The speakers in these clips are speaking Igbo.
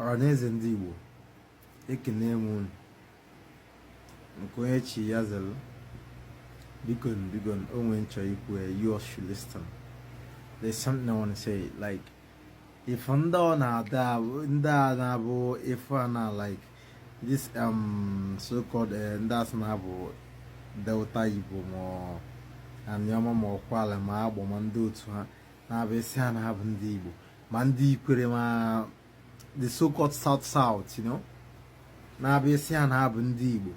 Ọhaneze ndị Igbo ekene m unu nke onye chi ya zelu biko onwe nchọ ikwu you should listen. There's something I want to say, like if ndị ọ na-ada ndị a na-abụ ife a na like this so-called ndị asị na-abụ Delta Igbo ma Anioma ma Ọkwala ma Agbọ ma ndị otu ha na-abụ isi ha na-abụ ndị Igbo ma ndị Ikwere ma the so-called South, you know, na-abụ isi ha na-abụ ndị Igbo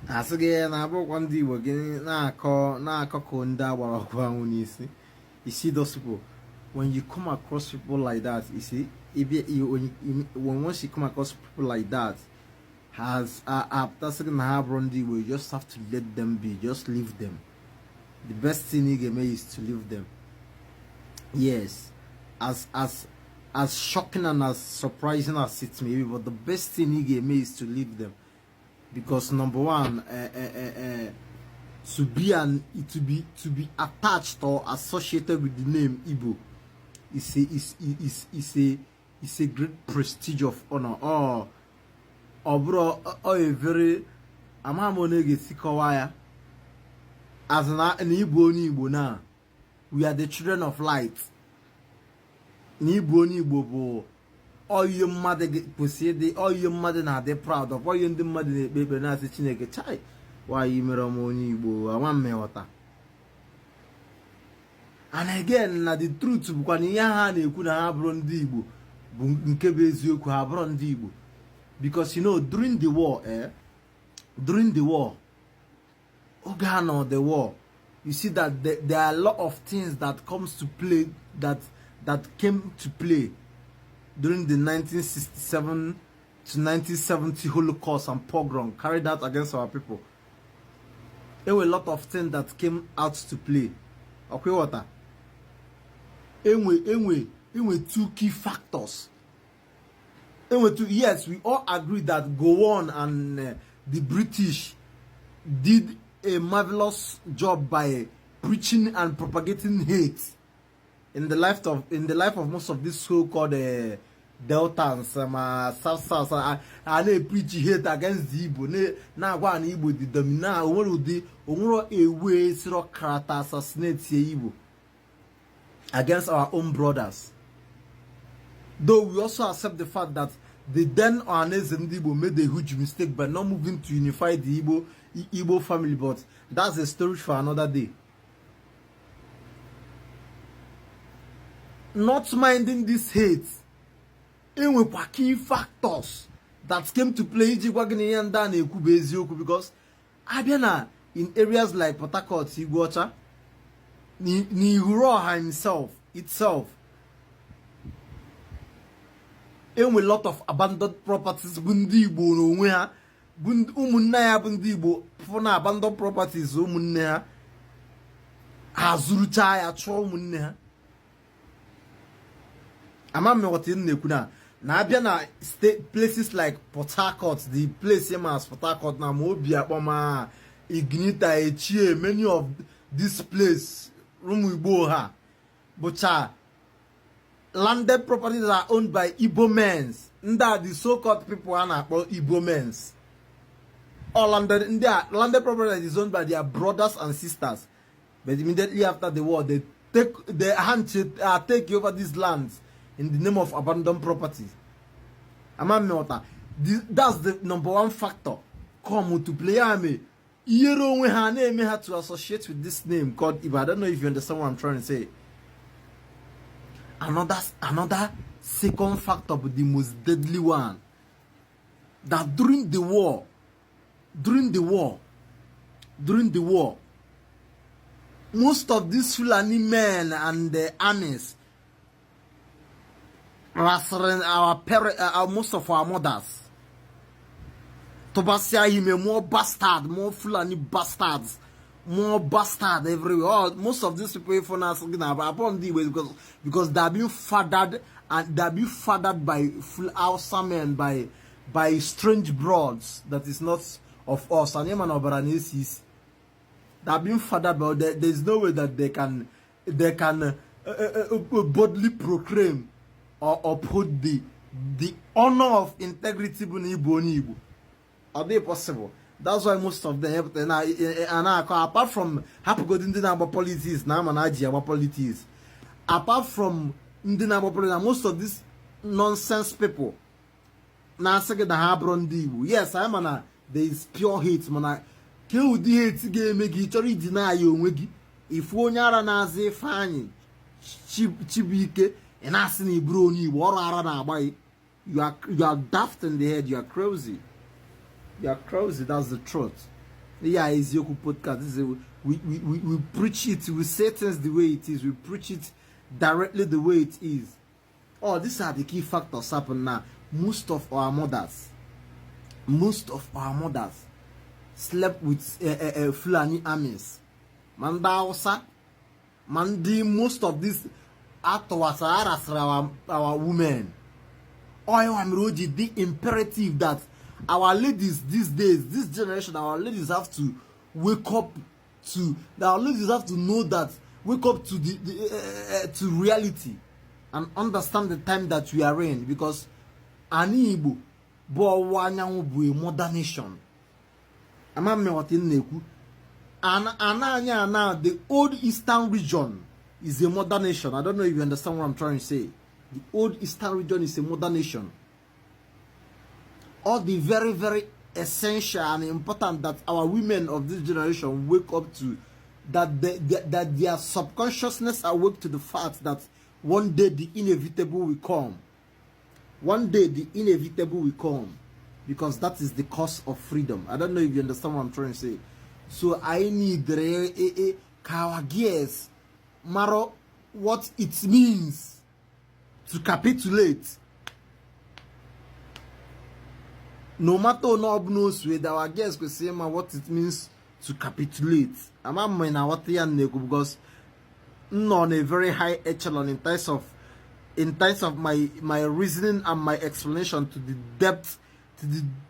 asị gị na-abụkwa ndị Igbo gị na-akọ ka ndị agbara ọkụ anwụ n'isi. You see those people, when you come across people like that, you see, once you come across people like that, that's you just have to let them be, just leave them. The best thing you can make is to leave them. Yes, as shocking and as surprising as it may be, but the best thing you can make is to leave them, because number one, to be attached or associated with the name Igbo is a great prestige of honor. Bro, a very as an Igbo now, we are the children of light. Igbo all your mother proceed, all your mother now they're proud of all your mother baby now Chineke chai. Why you Igbo? I want me water. And again, na the truth because because you know during the war, the war, you see that there are a lot of things that comes to play that came to play during the 1967 to 1970 Holocaust and pogrom carried out against our people. There were a lot of things that came out to play. Okay, water. Anyway, two key factors. Yes, we all agree that go on and the British did a marvelous job by preaching and propagating hate in the life of most of these so-called Deltans, South, and they preach hate against the Igbo. Now, one Igbo the dominant, a way to character assassinate Igbo against our own brothers. Though we also accept the fact that the then Ohaneze and Igbo made a huge mistake by not moving to unify the Igbo family, but that's a story for another day. Not minding this hate, with key factors that came to play because Abiana in areas like Port Harcourt, Iguacha, Nihuroha itself, and with a lot of abandoned properties, Bundibo, where Umunaya Bundibo, Fona abandoned properties, Umunea, Azuruchaya, Chomunea. Amame what in the kuna. Na Abiana state places like Port Harcourt, the place same as Port Harcourt, na Mobia, Boma, Ignita, Echie, many of this place, Rumuiboha, but landed properties are owned by Igbo men. Nda the so-called people are not Igbo men. All landed property is owned by their brothers and sisters. But immediately after the war, they take over these lands in the name of abandoned properties. That's the number one factor. Come to play me. You have to associate with this name called Igbo. I don't know if you understand what I'm trying to say. Another second factor, but the most deadly one, that during the war, most of these Fulani men and the armies, most of our mothers, Tobasia him more bastard, more Fulani bastards, more bastard everywhere. Most of these people for us upon the way because they're being fathered by Hausa men, by strange broads that is not of us. And Yemen Obaranesis, they're being fathered by. There's no way that they can boldly proclaim or uphold the honor of integrity bụ na Igbo onye Igbo. Are they possible? That's why most of them and apart from hapụgodi ndị na-agba politics na ama na ji agba politics, apart from ndị na-agba politics, most of these nonsense people na-asị gị na ha bụrụ ndị Igbo. Yes, I mana there is pure hate, mana ke ụdị hate ga-eme gị chọrọ iji na-aya onwe gị ifu onye ara na-azị Ifeanyị Chibuike ị na-asị na iburu onye Igbo ọrụ ara na-agba gị. You are daft in the head, you are crazy. You are crazy, that's the truth. Yeah, it's Yoku podcast. This is we preach it, we say things the way it is, we preach it directly the way it is. Oh, these are the key factors happen now. Most of our mothers slept with Fulani armies. Manda Hausa, Mandi, most of these Atawasa are our women. The imperative that our ladies these days, this generation, our ladies have to wake up to. Our ladies have to know that, wake up to to reality, and understand the time that we are in. Because ani Igbo, bo wanyangu bu a modern nation. Amame watin neku. Ana the old Eastern region is a modern nation. I don't know if you understand what I'm trying to say. The old Eastern region is a modern nation. All the very, very essential and important that our women of this generation wake up to, that their subconsciousness awake to the fact that one day the inevitable will come. One day the inevitable will come, because that is the cost of freedom. I don't know if you understand what I'm trying to say. So I need our gears, Maro, what it means to capitulate. No matter no knows with our guests could say what it means to capitulate. I'm what because not on a very high echelon in terms of my reasoning and my explanation to the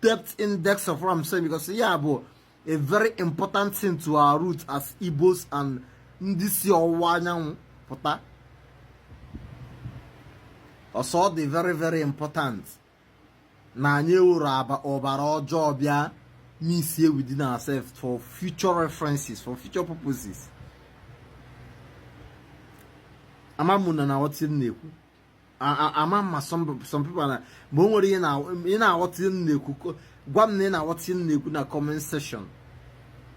depth index of what I'm saying, because yeah, but a very important thing to our roots as Igbos and this your wanyang pota. Also the very, very important. Na nye uraba obara job ya means here within ourselves for future references, for future purposes. Amamuna na what in neku. Amama some people na bonwori na what in neku. Gwamne na what in neku na comment section.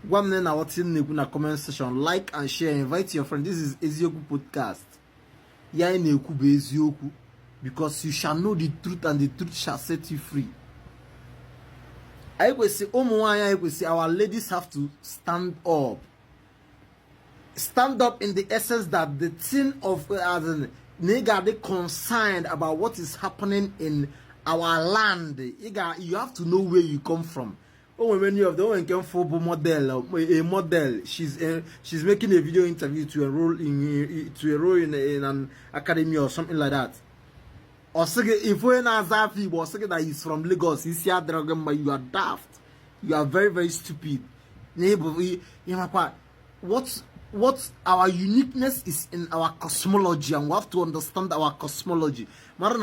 Gwamne na what in neku na comment section. Like and share. Invite your friend. This is Ezioku podcast. Ya neku be Ezioku. Because you shall know the truth, and the truth shall set you free. I will say, our ladies have to stand up. Stand up in the essence that the thing of they concerned about what is happening in our land. You have to know where you come from. Oh, when you have the one came for a model, she's making a video interview to enroll in an academy or something like that. Or if we're not Zafi, or say that he's from Lagos, he's here, you are daft. You are very, very stupid. What our uniqueness is in our cosmology, and we have to understand our cosmology. I don't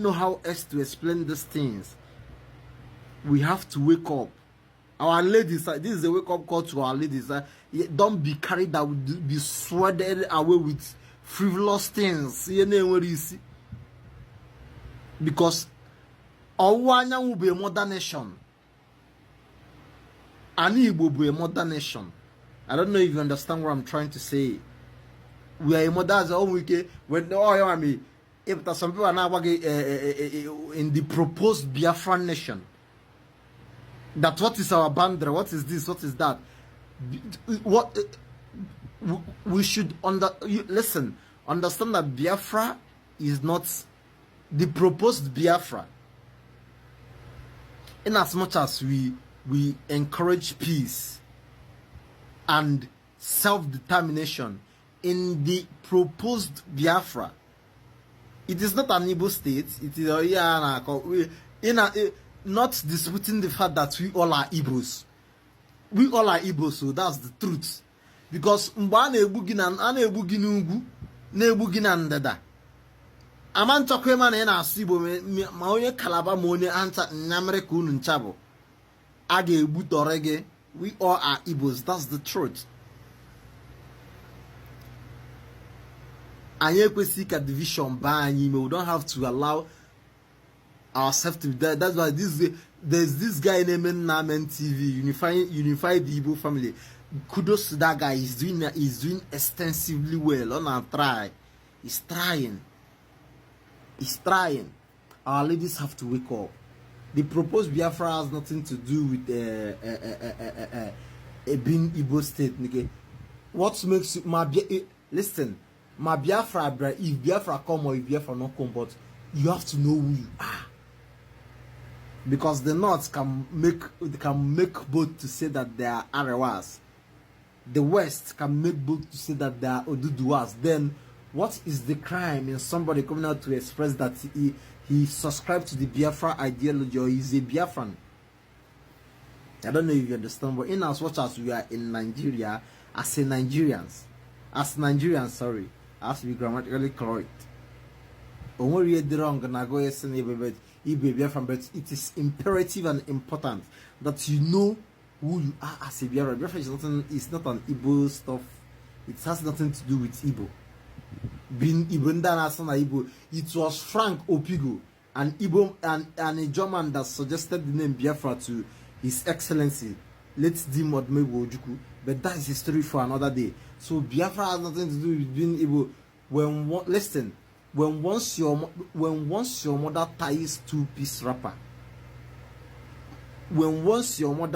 know how else to explain these things. We have to wake up. Our ladies, this is a wake-up call to our ladies. Don't be carried out, be sweated away with frivolous things. Because Awanya will be a modern nation. Ani will be a modern nation. I don't know if you understand what I'm trying to say. We are a modern week when if some people are now in the proposed Biafran nation. That what is our boundary? What is this? What is that? What we should listen. Understand that Biafra is not the proposed Biafra. In as much as we encourage peace and self-determination in the proposed Biafra, it is not an Igbo state. It is not disputing the fact that we all are Igbos. We all are Igbos, so that's the truth. because mgbe a na-egbu gị n'ugwu na-egbu gị na ndịda ama nchọkwa ịma na ị na-asụ Igbo ma onye Kalaba ma onye anta nyamere ka unu ncha bụ a ga-egbutọrọ gị. We all are Igbos, that's the truth. Anyị ekwesịghị ka division baa anyị ime. We don't have to allow ourselves to be there. That's why there's this guy named Namen TV, unify the Igbo family. Kudos to that guy. He's doing extensively well. On our try, he's trying. Our ladies have to wake up. The proposed Biafra has nothing to do with being Igbo state. Okay? What makes you listen? My Biafra, if Biafra come or if Biafra not come, but you have to know who you are. Because the North can make both to say that they are Arewas. The West can make both to say that they are Oduduwas. Then what is the crime in somebody coming out to express that he subscribed to the Biafra ideology or he's a Biafran? I don't know if you understand, but in as much as we are in Nigeria, as Nigerians, sorry, I have to be grammatically correct. But it is imperative and important that you know who you are as a Biafra. Biafra is not an Igbo stuff. It has nothing to do with Igbo. Being Igbo, it was Frank Opigo, an Igbo and a German that suggested the name Biafra to His Excellency, late Dim Odumegwu Ojukwu. But that is history for another day. So Biafra has nothing to do with being Igbo. When once your mother ties two-piece wrapper, if you want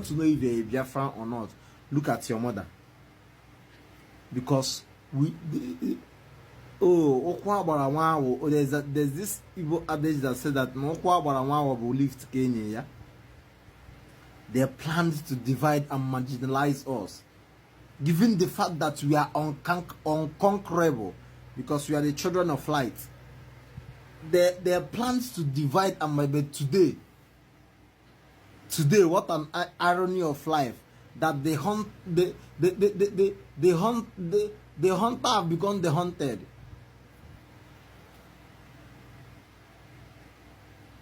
to know if you're a Biafran or not, look at your mother. Because there's this Igbo adage that said that will live to Kenya. Yeah? They planned to divide and marginalize us, given the fact that we are unconquerable because we are the children of light. Their plans to divide and marginalize today, what an irony of life that the hunter have become the hunted.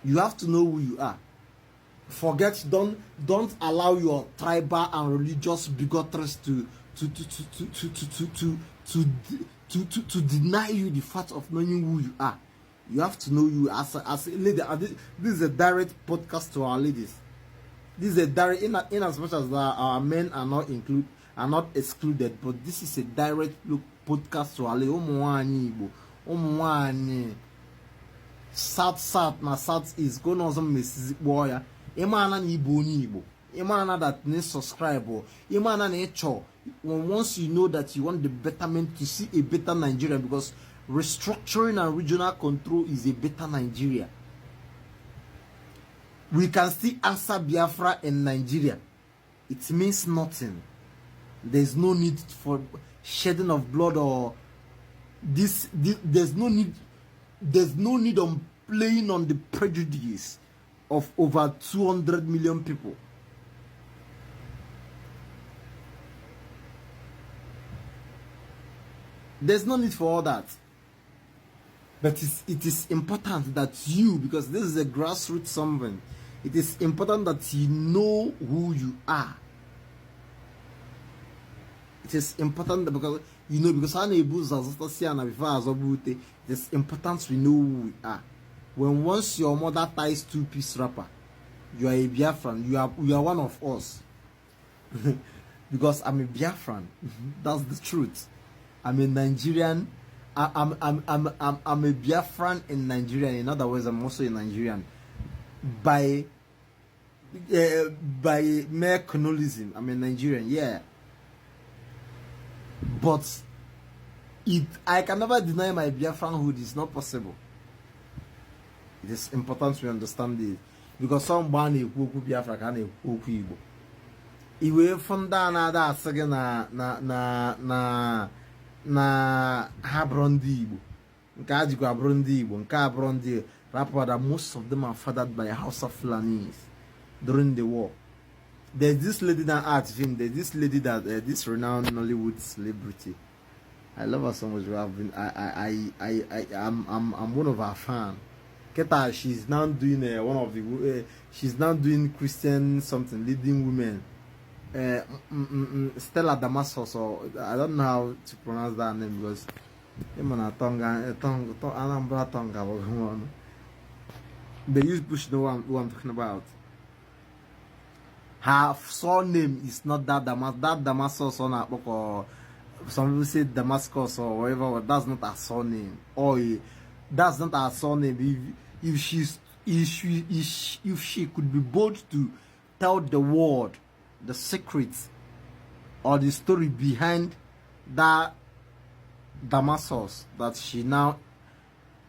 You have to know who you are. Don't allow your tribal and religious bigotries to deny you the fact of knowing who you are. You have to know you as a lady. This is a direct podcast to our ladies. This is a direct, in as much as our men are not excluded, but this is a direct podcast to our ladies. South is going on some Mrs. Boya. Imana ni Igbo. Imana that ne subscribe. Imana ne cho. Once you know that you want the betterment to see a better Nigeria, because restructuring and regional control is a better Nigeria. We can still answer Biafra in Nigeria. It means nothing. There's no need for shedding of blood or this there's no need on playing on the prejudice of over 200 million people. There's no need for all that. But it is important that you, because this is a grassroots movement, it is important that you know who you are. It is important because you know, because it is important we know who we are. When once your mother ties two-piece wrapper, you are a Biafran. You are one of us. Because I'm a Biafran. That's the truth. I'm a Nigerian. I'm a Biafran in Nigeria. In other words, I'm also a Nigerian. By mere colonialism, I'm a Nigerian. Yeah. But I can never deny my Biafranhood. It's not possible. It is important to understand this, because somebody who Biafra can Igbo. Iwe fonda na da asige na ha brondi Igbo. Nke ajikwa brondi Igbo, nke a brondi rapper that most of them are fathered by House of Fulanis during the war. There's this lady that acts film. There's this lady that this renowned Nollywood celebrity. I love her so much. I'm one of her fans. Keta, she's now doing one of the she's now doing Christian something, leading women. Stella Damascus, or I don't know how to pronounce that name because tongue. They use Bush, know who I'm talking about. Her surname is not that Damascus. That Damascus on her book, or some people say Damascus or whatever. But that's not her surname. Or that's not her surname. If she could be bold to tell the world the secrets or the story behind that Damascus that she now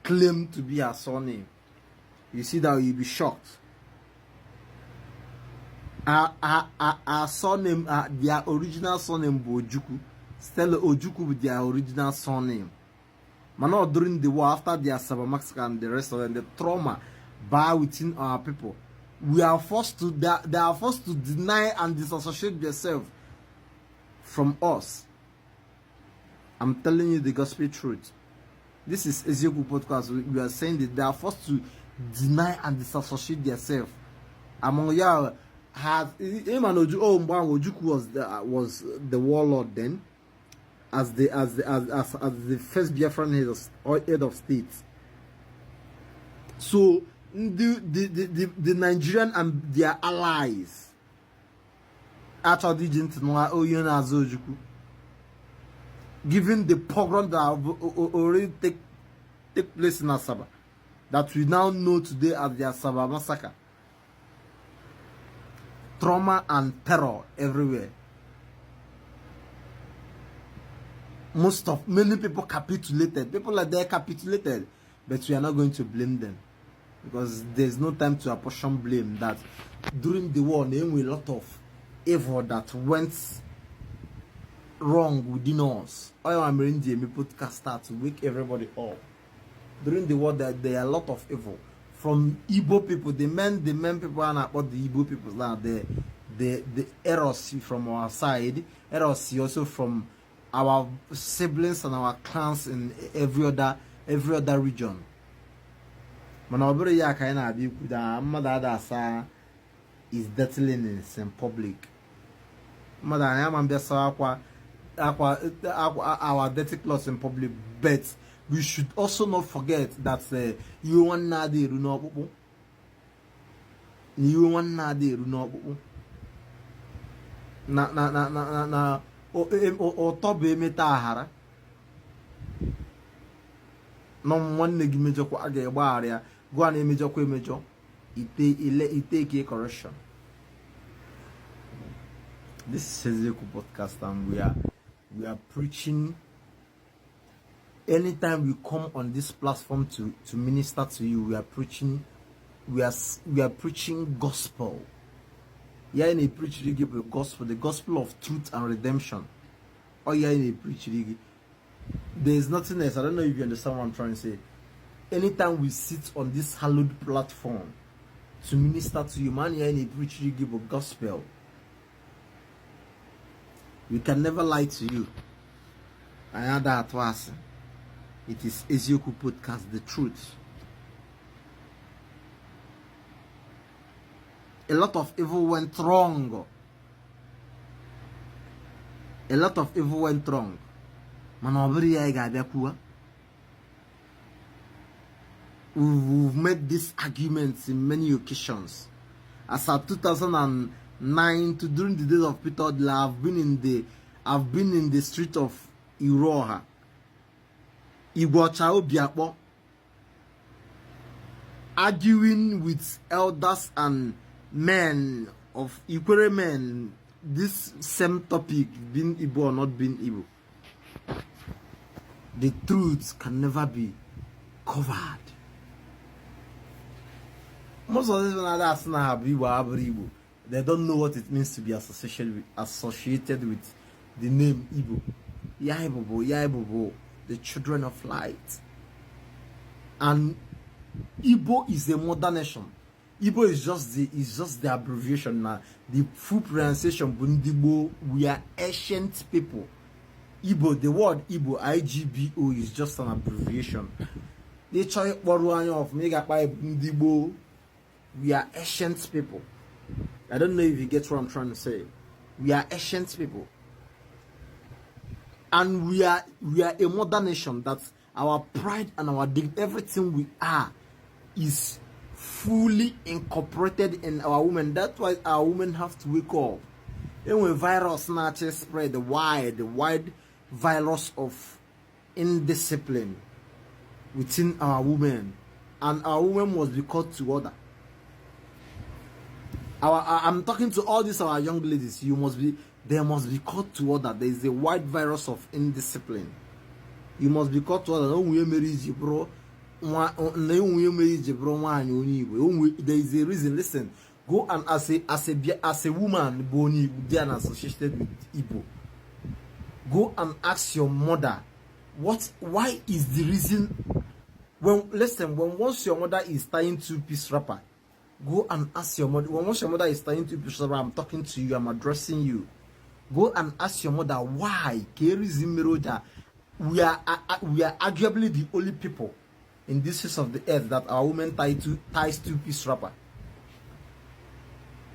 claimed to be her surname, you see that you'll be shocked. Our surname, their original surname Ojuku. Stella Ojuku with their original surname. But not during the war, after the Asaba massacre and the rest of them, the trauma bar within our people. We are forced to, they are forced to deny and disassociate themselves from us. I'm telling you the gospel truth. This is Ezekiel podcast. We are saying that they are forced to deny and disassociate themselves. Among y'all, Ojuku was the warlord then, as the first Biafran head of state. So the Nigerian and their allies actually didn't know Ojuku, given the pogrom that have already take place in Asaba, that we now know today as the Asaba massacre. Trauma and terror everywhere. Many people capitulated. People like they capitulated, but we are not going to blame them because there's no time to apportion blame. That during the war, there were a lot of evil that went wrong within us. I am reading the podcast start to wake everybody up. During the war, there are a lot of evil. From Igbo people, the men people are not about the Igbo people now. The errors from our side, errors also from our siblings and our clans in every other region. Manobere ya kaina abi kuda mother is dirtiness in public. Mother I am ambassador our dirty clothes in public, but we should also not forget that you want nade runo popo. You want nade runo popo. Na o tobe meta ahara. No one negi mejo kwa aga egbaria. Go and emejo kwa emejo. Ite ke correction. This is Ezekiel podcast and we are preaching. Anytime we come on this platform to minister to you, we are preaching gospel. Yeah, in a preach the gospel, the gospel of truth and redemption. Oh yeah, in a preach there's nothing else. I don't know if you understand what I'm trying to say. Anytime we sit on this hallowed platform to minister to you, man, yeah, in a preach give gospel. We can never lie to you. I know that was. It is Ezekiel podcast, the truth. A lot of evil went wrong. A lot of evil went wrong. We've made these arguments in many occasions. As at 2009 to during the days of Peter, I've been in the street of Iroha. Igbo arguing with elders and men of Ikwere men, this same topic, being Igbo or not being Igbo. The truth can never be covered. Most of these Igbo, they don't know what it means to be associated with the name Igbo. Yaibobo, the children of light. And Igbo is a modern nation. Igbo is just the abbreviation now. The full pronunciation Bundigbo, we are ancient people. Igbo, the word Igbo, IGBO, is just an abbreviation. They try of mega by Bundigbo. We are ancient people. I don't know if you get what I'm trying to say. We are ancient people. And we are a modern nation that our pride and our dignity, everything we are, is fully incorporated in our women. That's why our women have to wake up. And when virus snatches spread, the wide virus of indiscipline within our women, and our women must be called to order. I'm talking to all these our young ladies. They must be called to order. There is a wide virus of indiscipline. You must be called to order. There is a reason. Listen, go and as a woman, Boni, they are associated with Igbo. Go and ask your mother, why is the reason? When once your mother is tying two-piece wrapper, go and ask your mother. Once your mother is tying two-piece wrapper, I'm talking to you. I'm addressing you. Go and ask your mother why. We are arguably the only people in this face of the earth that our women ties two-piece wrapper.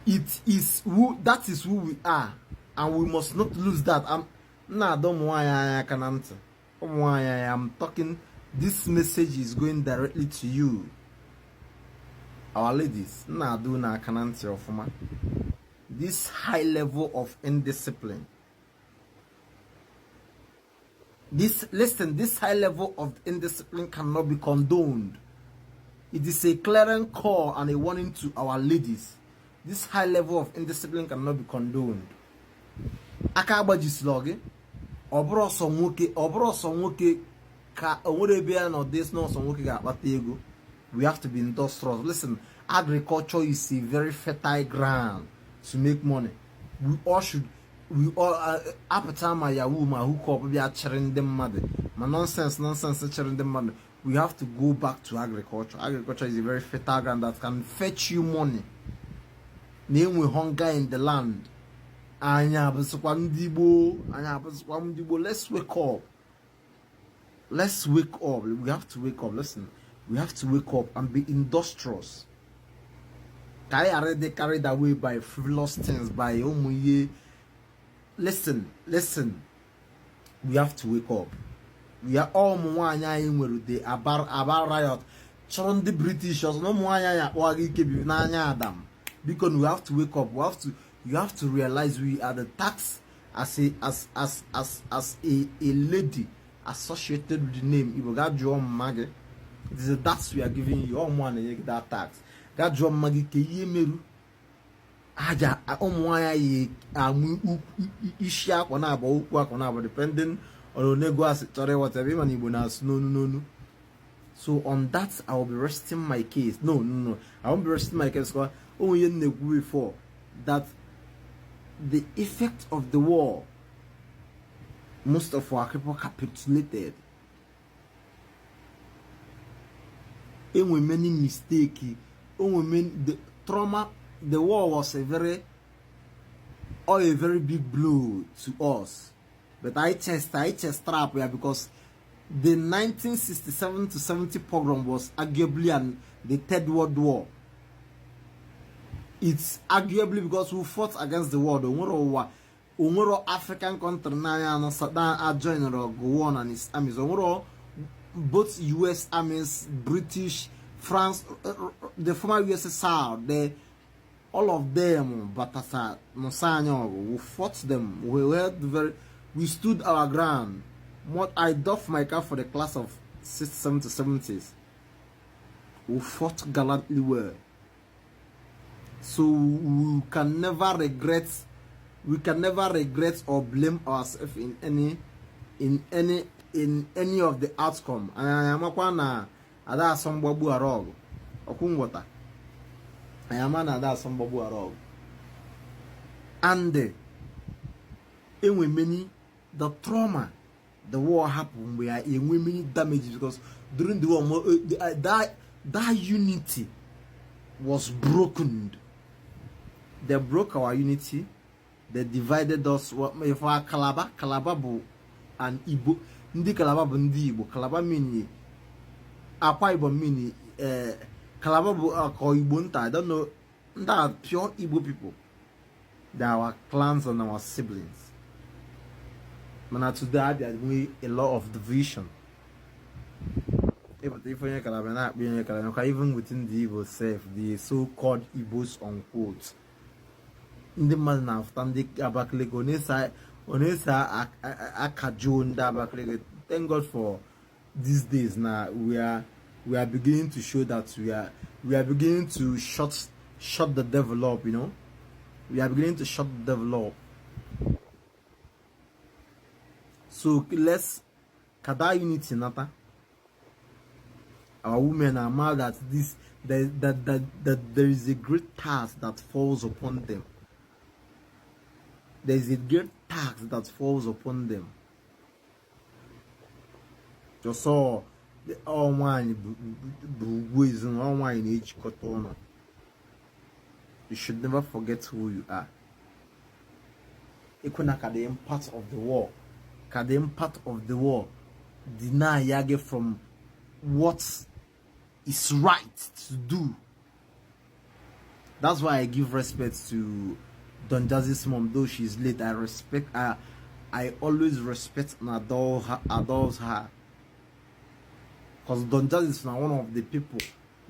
That is who we are, and we must not lose that. I'm talking. This message is going directly to you, our ladies. This high level of indiscipline. This high level of indiscipline cannot be condoned. It is a clearing call and a warning to our ladies. This high level of indiscipline cannot be condoned. We have to be industrious. Listen, agriculture is a very fertile ground to make money. We all appetite Yahoo hook up, we are sharing them money. Nonsense sharing them money. We have to go back to agriculture. Agriculture is a very fertile ground that can fetch you money. Name we hunger in the land. Let's wake up. Let's wake up. We have to wake up. Listen, we have to wake up and be industrious. Already carried away by frivolous things, by Listen. We have to wake up. We are all the about riot. Chon the British because we have to wake up. You have to realize we are the tax as a lady associated with the name Igbo. It is a tax we are giving you. All money that tax. Gadjo magi ke yemeru. Aja isha kwana aba ukwu akwana aba depending on onego asitore whatever man Igbo na no. So on that I will be resting my case. No. I won't be resting my case because only before that the effect of the war, most of our people capitulated. And we many mistakes. The trauma, the war was a very big blow to us. But I chest trap here because the 1967 to 70 pogrom was arguably the Third World War. It's arguably because we fought against the world. Umuro African country now Saddam joined go on and his armies. Both US armies, British, France, the former USSR, all of them, but we fought them. We stood our ground. I doffed my cap for the class of 67 to 70s. We fought gallantly well. So we can never regret or blame ourselves in any of the outcome. Ada sombabu arog okungwata ayamana ada sombabu arog and the trauma the war happened we are in many damages because during the war that unity was broken. They broke our unity. They divided us. If our Calabar and Igbo, Ndi Calabar Ndi Igbo, Calabar mini, Akwa Ibom mini, Calabar ko Igbo nta. I don't know. That pure Igbo people. They are our clans and our siblings. But today there is a lot of division. Even within the Igbo self, the so-called Igbos unquote. In the man after the Abakaleke, Onesa Akajon Abakaleke. Thank God for these days now. We are beginning to show that we are beginning to shut the devil up, you know. We are beginning to shut the devil up. So let's kada unity nata. Our women are mad that there is a great task that falls upon them. There is a great task that falls upon them. Just saw the all wine boys and all wine each cotton. You should never forget who you are. Ekunaka the impact of the war. The impact of the war deny Yage from what is right to do. That's why I give respect to Don Jazzy's mom, though she's late. I always respect and adores her. Because Don Jazzy is now one of the people.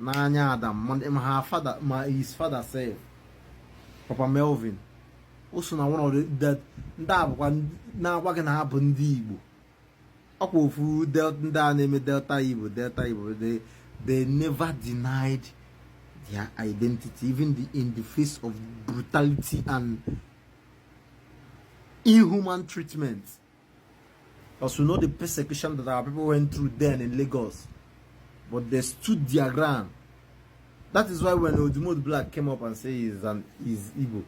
Nanya Adam, her father, his father said, Papa Melvin. Also now one of the that one now what can happen Igbo. Okofu Delta name Delta Igbo. They never denied their identity, even in the face of brutality and inhuman treatment. Also know the persecution that our people went through then in Lagos. But they stood their ground. That is why when Odumod Black came up and said he's Igbo,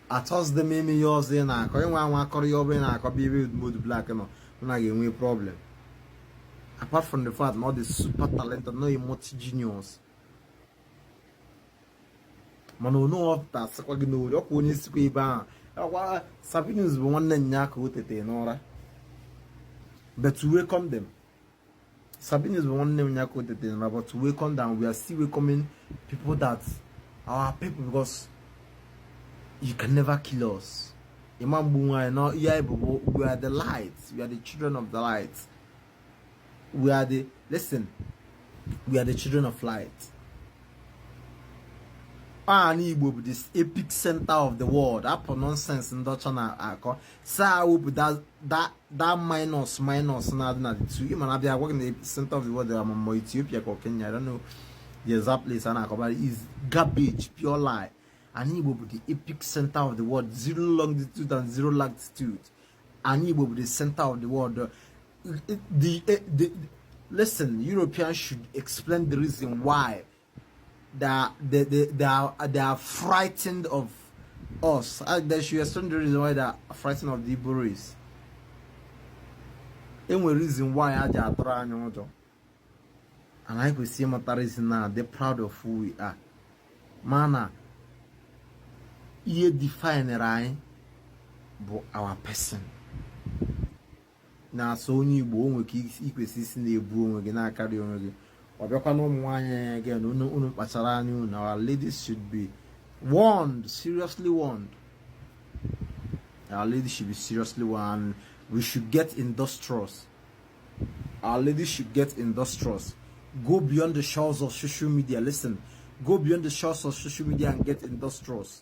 I tossed them in yours in a Odumod Black, you know, not a problem. Apart from the fact, not the super talented, no multi genius. Mano no of that, Sakagino, Yoko Squiba, Sabinus one Nyak with it, Nora. But to welcome them. Sabine is one name but to welcome them, we are still welcoming people that are people because you can never kill us. We are the light. We are the children of the light. We are the children of light. Igbo, this epic center of the world. That nonsense in Dutch and that minus now two. Even if they are working in the center of the world, they are more Ethiopia or Kenya. I don't know the exact place but it is garbage, pure lie. And Igbo, the epic center of the world, 0 longitude and 0 latitude. And Igbo, the center of the world. Listen, Europeans should explain the reason why they are frightened of us. They should explain the reason why they are frightened of the Igbo race. And the reason why I just try and I could see my reason now. They're proud of who we are. Mana, you define right, but our person. Now, so you won't keep equal the boom again. I carry on again. Again, our ladies should be warned, seriously warned. Our ladies should be seriously warned. We should get industrious. Our ladies should get industrious. Go beyond the shores of social media. Listen, go beyond the shores of social media and get industrious.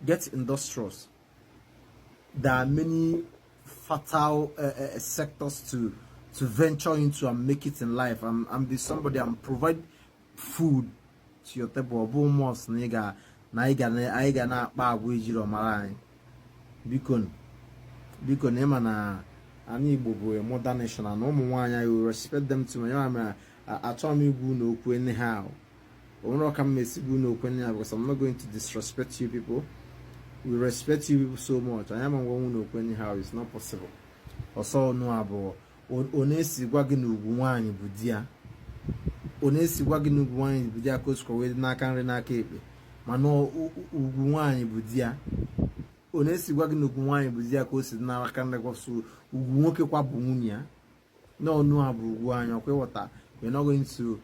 Get industrious. There are many fertile sectors to venture into and make it in life. I'm be somebody and provide food to your table. Bomos nigga na na ba wejiro marai. Bikon emana ani Igbo a modern nation and no mwanya you respect them to me. I told me go no ku anyhow. I'm not coming to go no ku anyhow because I'm not going to disrespect you people. We respect you people so much. I am going no ku anyhow. It's not possible. Also no abo onesi gwagi no ugwu nwanyi bu dia onesi gwa gị na ugwu nwaanyị bụ di ya ka o sikwa wee n'aka nri n'aka ekpe mana ugwu nwaanyị bụ di ya onesi gwa gị na ugwu nwaanyị bụ di ya ka o si n'aka nri gwa so ugwu nwoke kwa bụ nwunye ya n'ọnụ ha bụ ugwu anyị ọkwa ịghọta we're not going to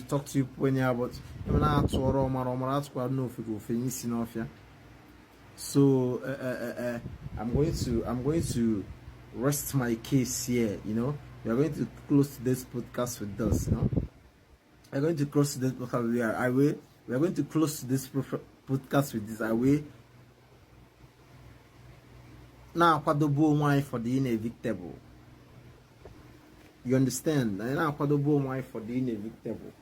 talk to you when you're about so I'm going to rest my case here. We are going to close today's podcast with this. We're going to close today's podcast with we are going to close this podcast with this. Now, what the bull wine for the inevitable. You understand? Now, what the bull wine for the inevitable.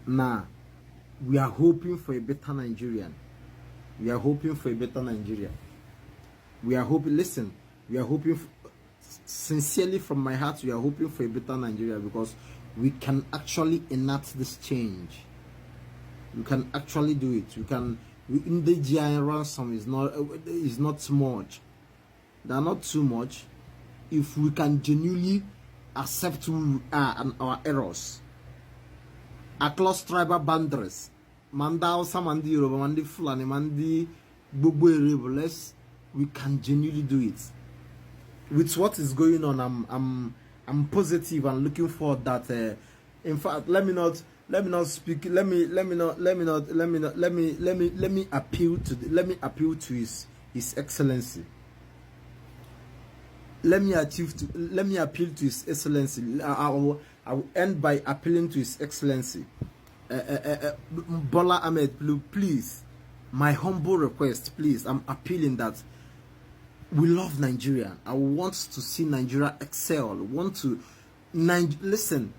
Now, we are hoping for a better Nigerian. We are hoping for a better Nigeria. We are hoping, listen, we are hoping, sincerely from my heart, we are hoping for a better Nigeria because we can actually enact this change. We can actually do it. In the GI ransom is not much. They are not too much. If we can genuinely accept who we are and our errors across tribal boundaries, Manda Hausa, Mandi Yoruba, Mandi Fulani, Mandi Gbogbo Ere, we can genuinely do it. With what is going on, I'm positive and looking forward that. In fact, let me appeal to His Excellency. Let me appeal to His Excellency. I will end by appealing to His Excellency. Bola Ahmed, please, my humble request, please, I'm appealing that we love Nigeria. I want to see Nigeria excel. Listen,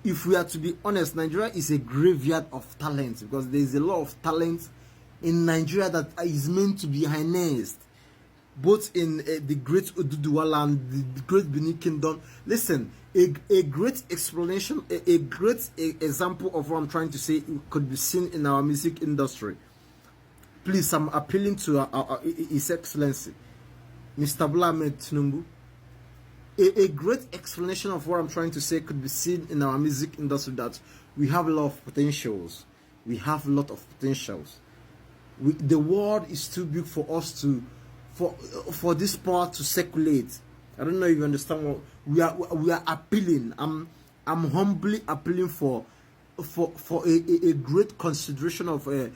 if we are to be honest, Nigeria is a graveyard of talent because there is a lot of talent in Nigeria that is meant to be harnessed, both in the great Oduduwa land, the great Benin Kingdom. Listen, a great explanation, a great example of what I'm trying to say could be seen in our music industry. Please, I'm appealing to His Excellency, Mr. Bola Ahmed Tinubu. A great explanation of what I'm trying to say could be seen in our music industry that we have a lot of potentials. We have a lot of potentials. The world is too big for us to, for this power to circulate. I don't know if you understand what we are appealing. I'm humbly appealing for a great consideration of the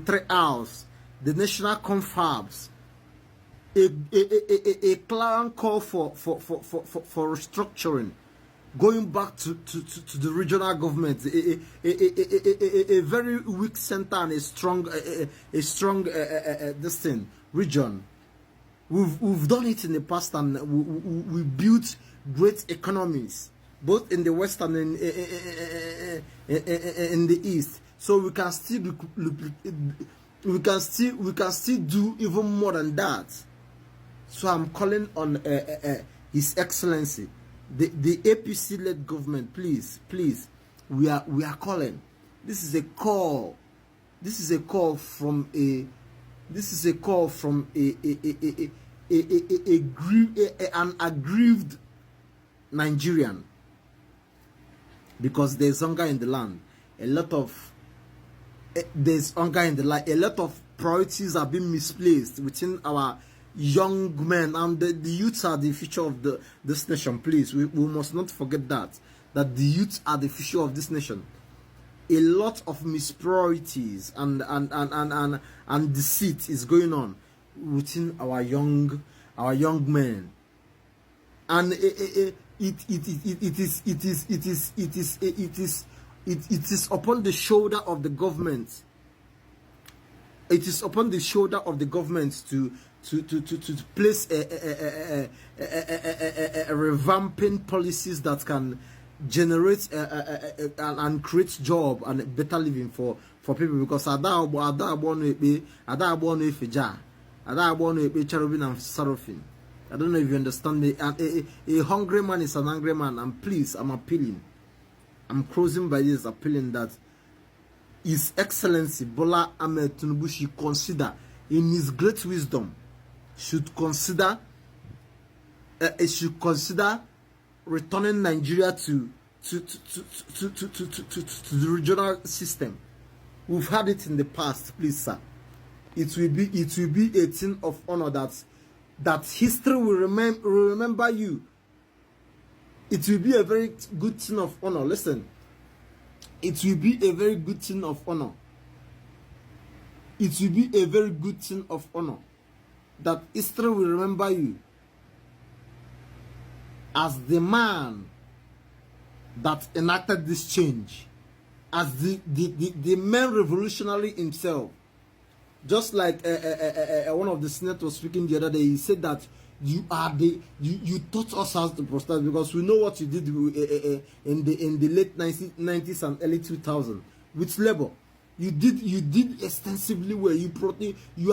3 R's, the national confabs, a clear call for restructuring, going back to the regional government, a very weak center and a strong this thing region. We've done it in the past, and we built great economies both in the west and in the east. So we can still do even more than that. So I'm calling on His Excellency, the APC-led government. Please, we are calling. This is a call. This is a call from an aggrieved Nigerian, because there's hunger in the land. There's hunger in the land. A lot of priorities are being misplaced within our young men, and the youths are the future of this nation. Please, we must not forget that the youths are the future of this nation. A lot of mispriorities and deceit is going on within our young men, and it is upon the shoulder of the government. It is upon the shoulder of the government to place a revamping policies that can generate and create job and better living for people, because ada born cherubim and seraphim. I don't know if you understand me. And a hungry man is an angry man. And please, I'm appealing. I'm closing by this, appealing that His Excellency Bola Ahmed Tinubu should consider, in his great wisdom, should consider it should consider returning Nigeria to the regional system. We've had it in the past, please, sir. It will be a thing of honor that history will remember you. It will be a very good thing of honor. Listen, it will be a very good thing of honor. It will be a very good thing of honor that history will remember you as the man that enacted this change, as the man revolutionary himself. Just like one of the senators speaking the other day, he said that you taught us how to protest, because we know what you did in the late 1990s and early 2000s with labor. You did extensively well. You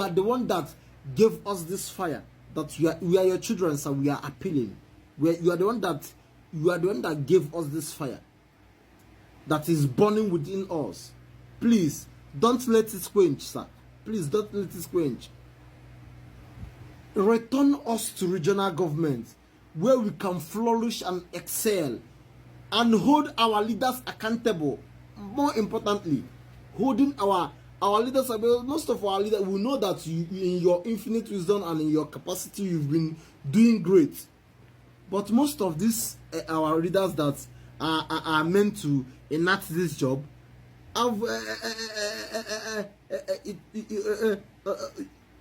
are the one that gave us this fire. That we are your children, so we are appealing. You are the one that gave us this fire that is burning within us. Please don't let it quench, sir. Please don't let it quench. Return us to regional government where we can flourish and excel and hold our leaders accountable. More importantly, holding our leaders accountable. Most of our leaders, we know that you, in your infinite wisdom and in your capacity, you've been doing great. But most of these our leaders that are meant to enact this job have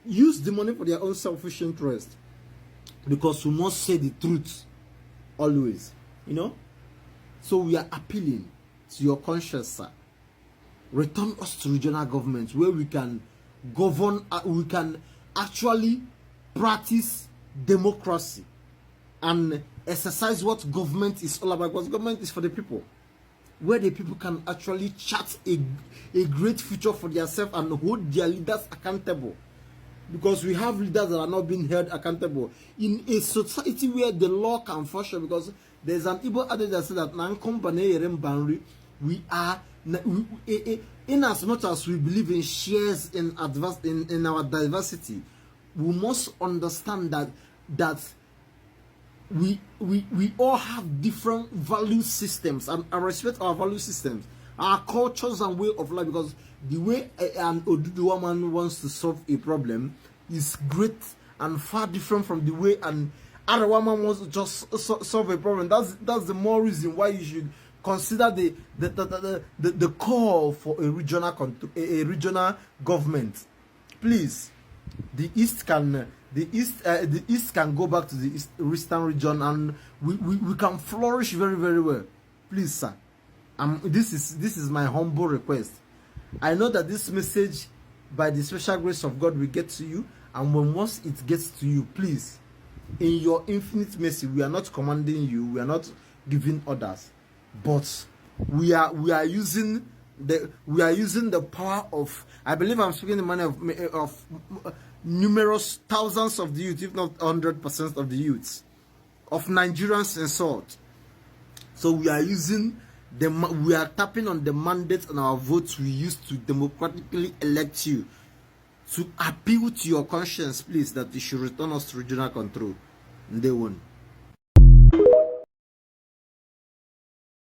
use the money for their own selfish interest, because we must say the truth always, so we are appealing to your conscience, sir. Return us to regional government where we can govern, we can actually practice democracy and exercise what government is all about, because government is for the people, where the people can actually chart a great future for themselves and hold their leaders accountable. Because we have leaders that are not being held accountable in a society where the law can function. Because there's an Igbo adage that says that we are, in as much as we believe in shares in our diversity, we must understand that we all have different value systems, and I respect our value systems, our cultures and way of life, because the way an Oduduwa man wants to solve a problem is great and far different from the way an Arawa man wants to just solve a problem. That's the more reason why you should consider the call for a regional government. Please, the East can go back to the Eastern region, and we can flourish very, very well. Please, sir. This is my humble request. I know that this message, by the special grace of God, will get to you, and once it gets to you, please, in your infinite mercy, we are not commanding you, we are not giving orders, but we are using the power of, I believe I'm speaking the money of numerous thousands of the youth, if not 100% of the youths of Nigerians in salt. So we are tapping on the mandate and our votes we used to democratically elect you, to appeal to your conscience, please, that you should return us to regional control. Day one.